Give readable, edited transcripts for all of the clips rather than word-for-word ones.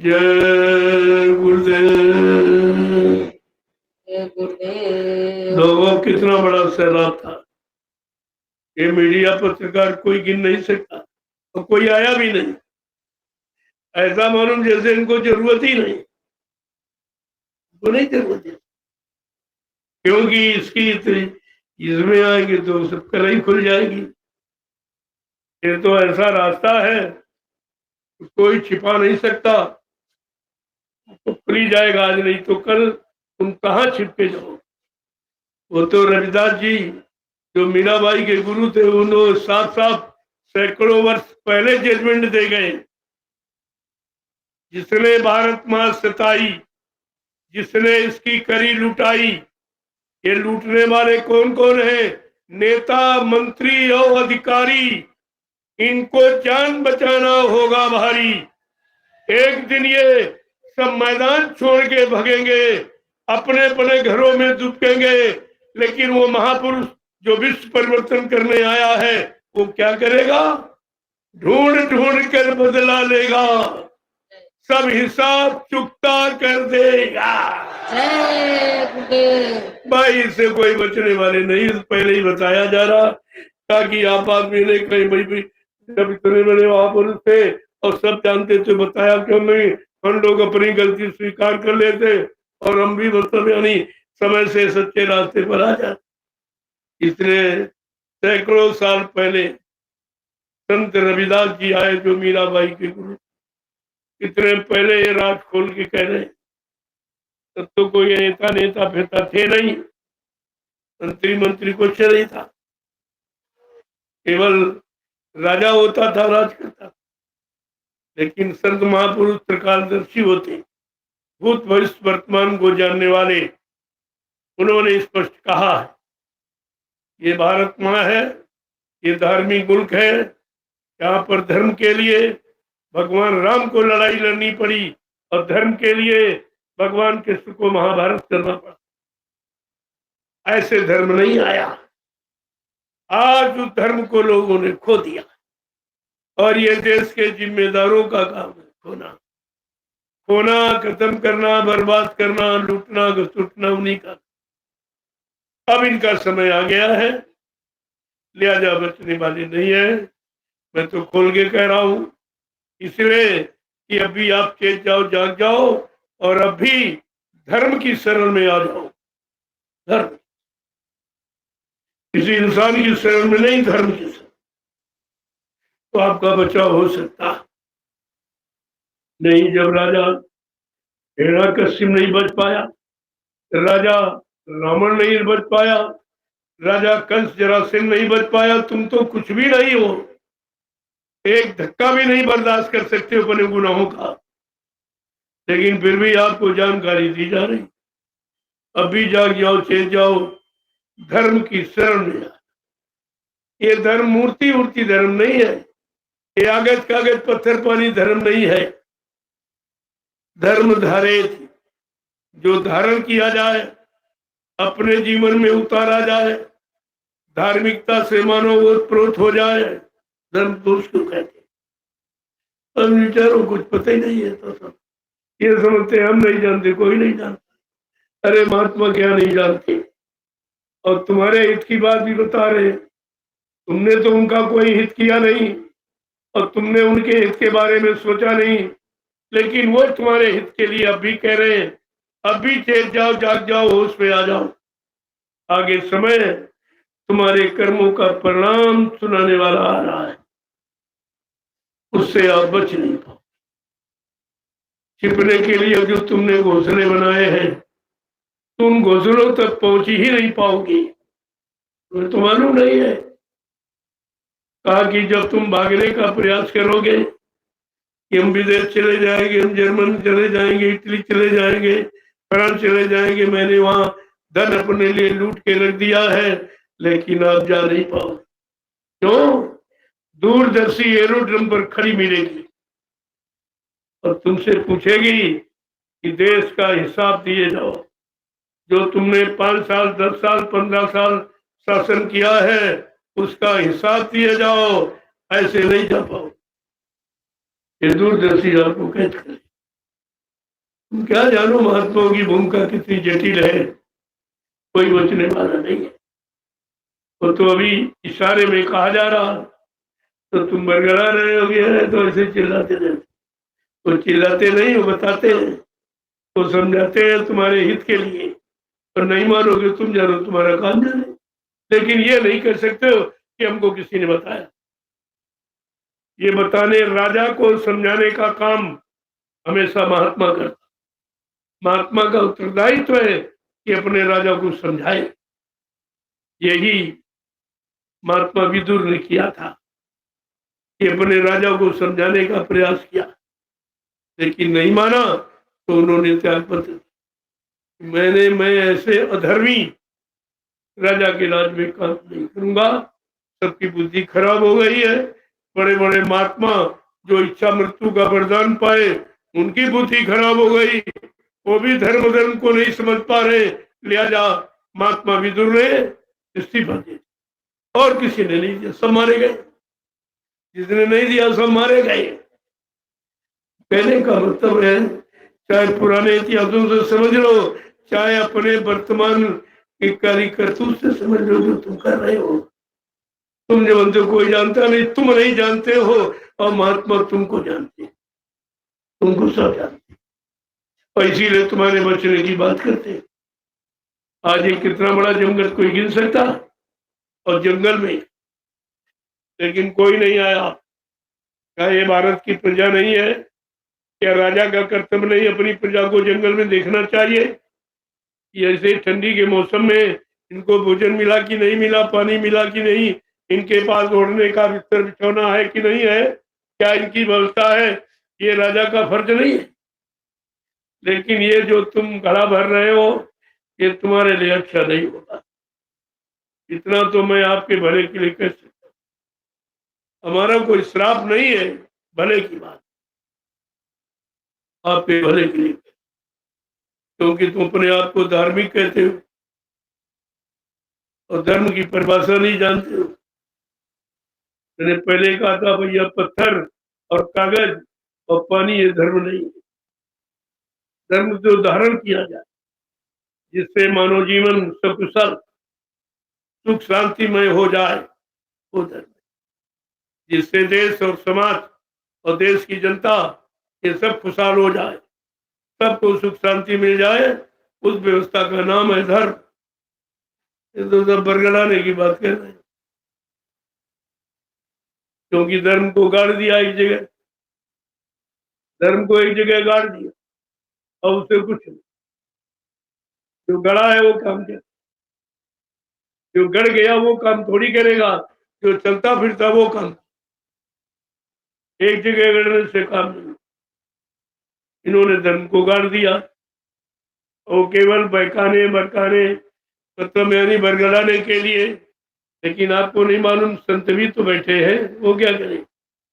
जय गुरुदेव। जय गुरुदेव। लोगों कितना बड़ा सैलाब था। ये मीडिया पत्रकार कोई गिन नहीं सकता और कोई आया भी नहीं। ऐसा मालूम जैसे इनको जरूरत ही नहीं। तो नहीं जरूरत है, क्योंकि इसमें आएंगे तो सब कलाई खुल जाएगी। ये तो ऐसा रास्ता है कोई छिपा नहीं सकता। तो खुली जाएगा आज नहीं तो कल। तुम कहाँ छिप के जाओ। वो तो रविदास जी जो मीराबाई के गुरु थे उन्होंने साफ साफ सैकड़ों वर्ष पहले जजमेंट दे गए। जिसने भारत मां सताई, जिसने इसकी करी लुटाई। ये लूटने वाले कौन कौन है? नेता, मंत्री और अधिकारी। इनको जान बचाना होगा भारी। एक दिन ये सब मैदान छोड़ के भगेंगे, अपने अपने घरों में दुबकेंगे। लेकिन वो महापुरुष जो विश्व परिवर्तन करने आया है वो क्या करेगा? ढूंढ ढूंढ कर बदला लेगा, सब हिसाब चुकता कर देगा। जय गुरुदेव। भाई इससे कोई बचने वाले नहीं। पहले ही बताया जा रहा ताकि आप आदमी ने कहीं भाई जब इतने बड़े महापुरुष थे और सब जानते थे, बताया क्यों नहीं? हम लोग अपनी गलती स्वीकार कर लेते और हम भी मतलब यानी समय से सच्चे रास्ते पर आ जाते। इसलिए सैकड़ों साल पहले संत रविदास जी आए जो मीराबाई के गुरु। इतने पहले ये राज खोल के कह रहे। तब तो कोई नेता फेता थे नहीं, मंत्री मंत्री कुछ नहीं था। केवल राजा होता था, राज करता। लेकिन संत महापुरुष त्रिकालदर्शी होते, भूत भविष्य वर्तमान को जानने वाले। उन्होंने स्पष्ट कहा है ये भारत माँ है, ये धार्मिक मुल्क है। यहाँ पर धर्म के लिए भगवान राम को लड़ाई लड़नी पड़ी और धर्म के लिए भगवान कृष्ण को महाभारत करना पड़ा। ऐसे धर्म नहीं आया। आज उस धर्म को लोगों ने खो दिया और ये देश के जिम्मेदारों का काम है खोना। खोना, खत्म करना, बर्बाद करना, लूटना घसुटना उन्हीं का। अब इनका समय आ गया है, लिहाजा बचने वाले नहीं है। मैं तो खोल के कह रहा हूं इसलिए कि अभी आप चेत जाओ, जाग जाओ और अभी धर्म की शरण में आ जाओ। धर्म किसी इंसान की शरण में नहीं, धर्म की शरण, तो आपका बचाव हो सकता नहीं। जब राजा हिरण्यकश्यप नहीं बच पाया, राजा रावण नहीं बच पाया, राजा कंस जरासंध नहीं बच पाया, तुम तो कुछ भी नहीं हो। एक धक्का भी नहीं बर्दाश्त कर सकते अपने गुनाहों का। लेकिन फिर भी आपको जानकारी दी जा रही। अभी जाग जाओ, चेत जाओ, धर्म की शरण में। ये धर्म मूर्ति उर्ति धर्म नहीं है। ये कागज कागज पत्थर पानी धर्म नहीं है। धर्म धारित जो धारण किया जाए, अपने जीवन में उतारा जाए, धार्मिकता से मानो ओतप्रोत हो जाए, धर्म तो उसको कहते। अब विचारों कुछ पता ही नहीं है तो सब ये समझते हम नहीं जानते, कोई नहीं जानता। अरे महात्मा क्या नहीं जानते? और तुम्हारे हित की बात भी बता रहे। तुमने तो उनका कोई हित किया नहीं और तुमने उनके हित के बारे में सोचा नहीं, लेकिन वो तुम्हारे हित के लिए अब भी कह रहे हैं। अब भी चेत जाओ, जाग जाओ, होश में आ जाओ। आगे समय तुम्हारे कर्मों का परिणाम सुनाने वाला आ रहा है, उससे आप बच नहीं पाओ। छिपने के लिए जो तुमने घोंसले बनाए हैं, तुम घोंसलों तक पहुंच ही नहीं पाओगी। तुम्हें तो मालूम नहीं है। कहा कि जब तुम भागने का प्रयास करोगे कि हम विदेश चले जाएंगे, हम जर्मन चले जाएंगे, इटली चले जाएंगे, फ्रांस चले जाएंगे, मैंने वहां धन अपने लिए लूट के रख दिया है, लेकिन आप जा नहीं पाओ। क्यों? दूरदर्शी एरोड्रम पर खड़ी मिलेगी और तुमसे पूछेगी कि देश का हिसाब दिए जाओ। जो तुमने 5 साल, 10 साल, 15 साल शासन किया है उसका हिसाब दिए जाओ। ऐसे नहीं जा पाओ। ये दूरदर्शी आपको कैद करे। तुम क्या जानो महात्माओं की भूमिका कितनी जटिल है, कोई बचने वाला नहीं है। वो तो अभी इशारे में कहा जा रहा, तो तुम बरगड़ा रहे हो गया, तो ऐसे चिल्लाते रहते। तो चिल्लाते नहीं, वो बताते हैं, तो समझाते हैं तुम्हारे हित के लिए, और नहीं मानोगे तुम जानो, तुम्हारा काम जाने। लेकिन ये नहीं कर सकते हो कि हमको किसी ने बताया। ये बताने, राजा को समझाने का काम हमेशा महात्मा करता। महात्मा का उत्तरदायित्व है कि अपने राजा को समझाए। यही महात्मा विदुर ने किया था कि अपने राजा को समझाने का प्रयास किया, लेकिन नहीं माना, तो उन्होंने त्याग पत्र। मैं ऐसे अधर्मी राजा के राज में काम नहीं करूंगा। सबकी बुद्धि खराब हो गई है। बड़े बड़े महात्मा जो इच्छा मृत्यु का वरदान पाए, उनकी बुद्धि खराब हो गई, वो भी धर्म को नहीं समझ पा रहे। लिहाजा महात्मा विदुर ने इस्तीफा दिया और किसी ने नहीं दिया, सब मारे गए। जिसने नहीं दिया सब मारे गए। कहने का मतलब है, चाहे पुराने इतिहासों से समझ लो, चाहे अपने वर्तमान के कार्य करतूत से समझ लो, जो तुम कर रहे हो। तुम जब तो कोई जानता नहीं, तुम नहीं जानते हो, और महात्मा तुमको जानते, तुमको सब जानते, और इसीलिए तुम्हारे बचने की बात करते। आज ये कितना बड़ा जंगल कोई गिन सकता, और जंगल में लेकिन कोई नहीं आया। क्या ये भारत की प्रजा नहीं है? क्या राजा का कर्तव्य नहीं अपनी प्रजा को जंगल में देखना चाहिए? ऐसे ठंडी के मौसम में इनको भोजन मिला कि नहीं मिला, पानी मिला कि नहीं, इनके पास ओढ़ने का बिस्तर बिछौना है कि नहीं है, क्या इनकी व्यवस्था है, ये राजा का फर्ज नहीं है? लेकिन ये जो तुम घड़ा भर रहे हो, ये तुम्हारे लिए अच्छा नहीं होगा। इतना तो मैं आपके भले के लिए कह सकता हूँ। हमारा कोई श्राप नहीं है, भले की बात आपके भले के लिए, क्योंकि तुम अपने आप को धार्मिक कहते हो और धर्म की परिभाषा नहीं जानते हो। मैंने पहले कहा था, भैया पत्थर और कागज और पानी ये धर्म नहीं है। धर्म जो धारण किया जाए, जिससे मानव जीवन सकुशल सुख शांतिमय हो जाए, वो धर्म। जिससे देश और समाज और देश की जनता ये सब खुशहाल हो जाए, सबको सुख शांति मिल जाए, उस व्यवस्था का नाम है धर्म। ये तो सब बरगलाने की बात कर रहे हैं, क्योंकि धर्म को गाड़ दिया एक जगह, धर्म को एक जगह गाड़ दिया, और उससे कुछ नहीं। जो गड़ा है वो काम करे, जो गड़ गया वो काम थोड़ी करेगा, जो चलता फिरता वो काम। एक जगह गड़ने से काम नहीं। इन्होंने धर्म को गाड़ दिया, और केवल बहकाने बरकाने मतलब यानी बरगलाने के लिए। लेकिन आपको नहीं मालूम, संत भी तो बैठे हैं, वो क्या करें?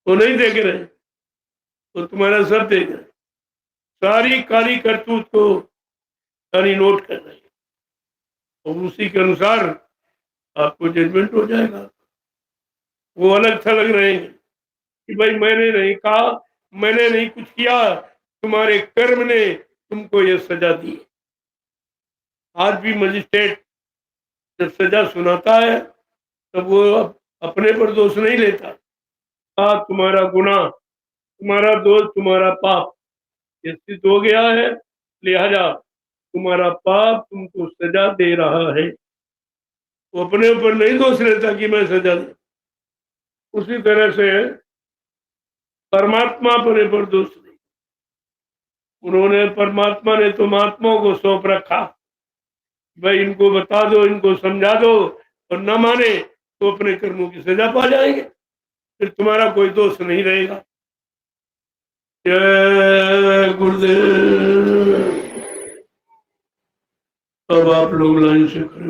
वो नहीं देख रहे, वो तुम्हारा सब देख रहे, सारी काली करतूत को सारी नोट कर रहे हैं, और उसी के अनुसार आपको जजमेंट हो जाएगा। वो अलग थलग रहेंगे कि भाई मैंने नहीं कहा, मैंने नहीं कुछ किया, तुम्हारे कर्म ने तुमको ये सजा दी। आज भी मजिस्ट्रेट जब सजा सुनाता है, तब वो अपने पर दोष नहीं लेता। तुम्हारा गुनाह, तुम्हारा दोष, तुम्हारा पाप ये सिद्ध हो गया है, लिहाजा तुम्हारा पाप तुमको सजा दे रहा है। वो अपने ऊपर नहीं दोष लेता कि मैं सजा दे। उसी तरह से परमात्मा अपने पर दोष नहीं। उन्होंने, परमात्मा ने तो महात्माओं को सौंप रखा, भाई इनको बता दो, इनको समझा दो, और न माने तो अपने कर्मों की सजा पा जाएंगे, फिर तुम्हारा कोई दोष नहीं रहेगा। जय गुरुदेव। अब आप लोग लाइन से खड़े